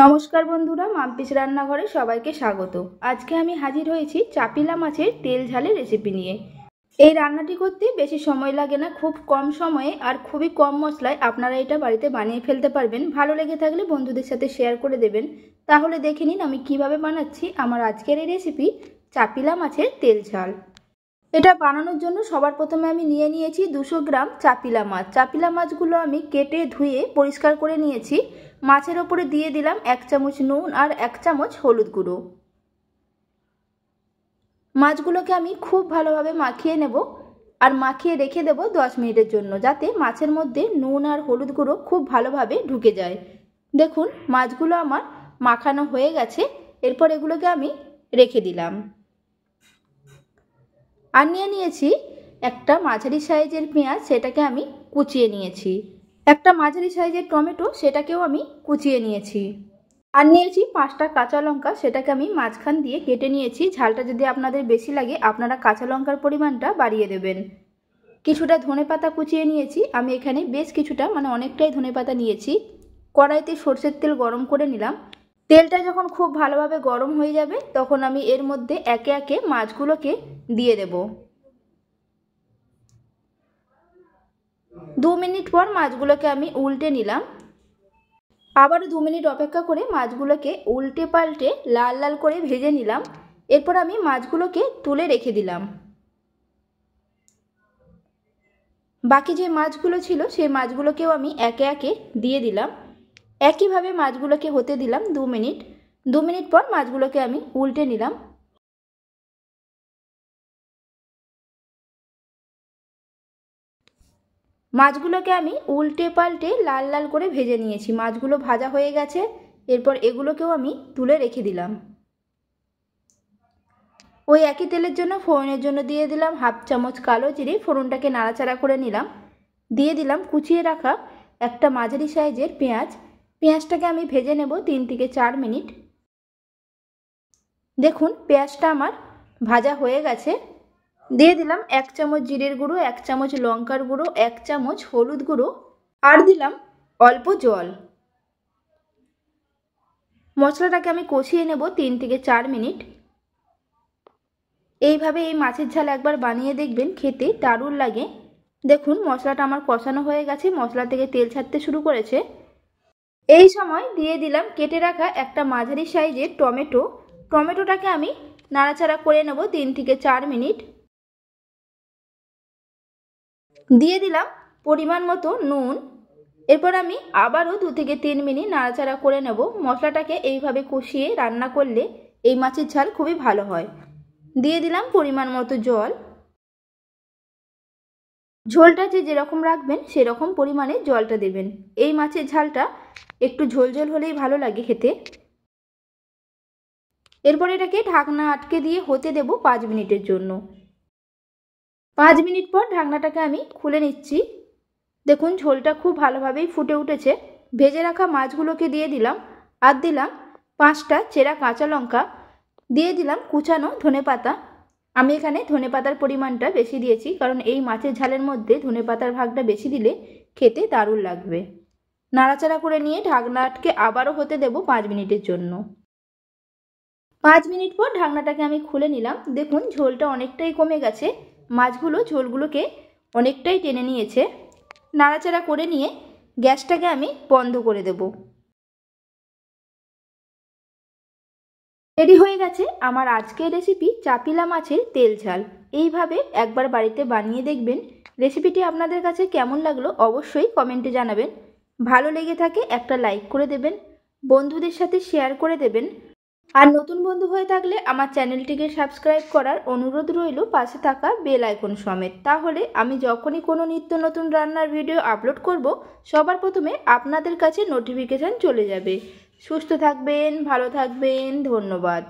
নমস্কার বন্ধুরা, মাম্পিস রান্নাঘরে সবাইকে স্বাগত। আজকে আমি হাজির হয়েছি চাপিলা মাছের তেল ঝালের রেসিপি নিয়ে। এই রান্নাটি করতে বেশি সময় লাগে না, খুব কম সময়ে আর খুবই কম মশলায় আপনারা এটা বাড়িতে বানিয়ে ফেলতে পারবেন। ভালো লেগে থাকলে বন্ধুদের সাথে শেয়ার করে দেবেন। তাহলে দেখে নিন আমি কিভাবে বানাচ্ছি আমার আজকের এই রেসিপি চাপিলা মাছের তেল ঝাল। এটা বানানোর জন্য সবার প্রথমে আমি নিয়ে নিয়েছি 200 গ্রাম চাপিলা মাছ। চাপিলা মাছগুলো আমি কেটে ধুয়ে পরিষ্কার করে নিয়েছি। মাছের ওপরে দিয়ে দিলাম 1 চামচ নুন আর 1 চামচ হলুদ গুঁড়ো। মাছগুলোকে আমি খুব ভালোভাবে মাখিয়ে নেব আর মাখিয়ে রেখে দেব 10 মিনিটের জন্য, যাতে মাছের মধ্যে নুন আর হলুদ গুঁড়ো খুব ভালোভাবে ঢুকে যায়। দেখুন মাছগুলো আমার মাখানো হয়ে গেছে। এরপর এগুলোকে আমি রেখে দিলাম। আর নিয়ে নিয়েছি একটা মাঝারি সাইজের পেঁয়াজ, সেটাকে আমি কুচিয়ে নিয়েছি। একটা মাঝারি সাইজের টমেটো, সেটাকেও আমি কুচিয়ে নিয়েছি। আর নিয়েছি 5টা কাঁচা লঙ্কা, সেটাকে আমি মাঝখান দিয়ে কেটে নিয়েছি। ঝালটা যদি আপনাদের বেশি লাগে আপনারা কাঁচা লঙ্কার পরিমাণটা বাড়িয়ে দেবেন। কিছুটা ধনেপাতা কুচিয়ে নিয়েছি। আমি এখানে বেশ কিছুটা অনেকটাই ধনেপাতা নিয়েছি। কড়াইতে সরষের তেল গরম করে নিলাম। তেলটা যখন খুব ভালোভাবে গরম হয়ে যাবে তখন আমি এর মধ্যে একে একে মাছগুলোকে দিয়ে দেব। 2 মিনিট পর মাছগুলোকে আমি উল্টে নিলাম। আবারও 2 মিনিট অপেক্ষা করে মাছগুলোকে উল্টে পাল্টে লাল লাল করে ভেজে নিলাম। এরপর আমি মাছগুলোকে তুলে রেখে দিলাম। বাকি যে মাছগুলো ছিল সেই মাছগুলোকেও আমি একে একে দিয়ে দিলাম। একইভাবে মাছগুলোকে হতে দিলাম 2 মিনিট। 2 মিনিট পর মাছগুলোকে আমি উল্টে নিলাম। মাছগুলোকে আমি উল্টে পাল্টে লাল লাল করে ভেজে নিয়েছি। মাছগুলো ভাজা হয়ে গেছে। এরপর এগুলোকেও আমি তুলে রেখে দিলাম। ওই একই তেলের জন্য ফোড়নের জন্য দিয়ে দিলাম 1/2 চামচ কালো জিরে। ফোড়নটাকে নাড়াচাড়া করে নিলাম। দিয়ে দিলাম কুচিয়ে রাখা একটা মাঝারি সাইজের পেঁয়াজ। পেঁয়াজটাকে আমি ভেজে নেব 3 থেকে 4 মিনিট। দেখুন পেঁয়াজটা আমার ভাজা হয়ে গেছে। দিয়ে দিলাম 1 চামচ জিরের গুঁড়ো, 1 চামচ লঙ্কার গুঁড়ো, 1 চামচ হলুদ গুঁড়ো আর দিলাম অল্প জল। মশলাটাকে আমি কষিয়ে নেব 3 থেকে 4 মিনিট। এইভাবে এই মাছের ঝাল একবার বানিয়ে দেখবেন, খেতে দারুণ লাগে। দেখুন মশলাটা আমার কষানো হয়ে গেছে, মশলা থেকে তেল ছাড়তে শুরু করেছে। এই সময় দিয়ে দিলাম কেটে রাখা একটা মাঝারি সাইজের টমেটো। টমেটোটাকে আমি নাড়াচাড়া করে নেব 3 থেকে 4 মিনিট। দিয়ে দিলাম পরিমাণ মতো নুন। এরপর আমি আবারও 2 থেকে 3 মিনিট নাড়াচাড়া করে নেব। মশলাটাকে এইভাবে কষিয়ে রান্না করলে এই মাছের ঝাল খুবই ভালো হয়। দিয়ে দিলাম পরিমাণ মতো জল। ঝোলটা যেরকম রাখবেন সেরকম পরিমাণে জলটা দেবেন। এই মাছের ঝালটা একটু ঝোল ঝোল হলেই ভালো লাগে খেতে। এরপর এটাকে ঢাকনা আটকে দিয়ে হতে দেব 5 মিনিটের জন্য। 5 মিনিট পর ঢাকনাটাকে আমি খুলে নিচ্ছি। দেখুন ঝোলটা খুব ভালোভাবেই ফুটে উঠেছে। ভেজে রাখা মাছগুলোকে দিয়ে দিলাম। আর দিলাম 5টা চেরা কাঁচা লঙ্কা। দিয়ে দিলাম কুচানো ধনেপাতা। আমি এখানে ধনেপাতার পরিমাণটা বেশি দিয়েছি, কারণ এই মাছের ঝালের মধ্যে ধনেপাতার ভাগটা বেশি দিলে খেতে দারুণ লাগবে। নাড়াচাড়া করে নিয়ে ঢাকনা আটকে আবারও হতে দেব 5 মিনিটের জন্য। 5 মিনিট পর ঢাকনাটাকে আমি খুলে নিলাম। দেখুন ঝোলটা অনেকটাই কমে গেছে। মাছগুলো ঝোলগুলোকে অনেকটাই টেনে নিয়েছে। নাড়াচাড়া করে নিয়ে গ্যাসটাকে আমি বন্ধ করে দেব। রেডি হয়ে গেছে আমার আজকের রেসিপি চাপিলা মাছের তেল ঝাল। এইভাবে একবার বাড়িতে বানিয়ে দেখবেন। রেসিপিটি আপনাদের কাছে কেমন লাগলো অবশ্যই কমেন্টে জানাবেন। ভালো লেগে থাকে একটা লাইক করে দেবেন, বন্ধুদের সাথে শেয়ার করে দেবেন। আর নতুন বন্ধু হয়ে থাকলে আমার চ্যানেলটিকে সাবস্ক্রাইব করার অনুরোধ রইল, পাশে থাকা বেল আইকন সমেত। তাহলে আমি যখনই কোনো নিত্য নতুন রান্নার ভিডিও আপলোড করব সবার প্রথমে আপনাদের কাছে নোটিফিকেশান চলে যাবে। সুস্থ থাকবেন, ভালো থাকবেন, ধন্যবাদ।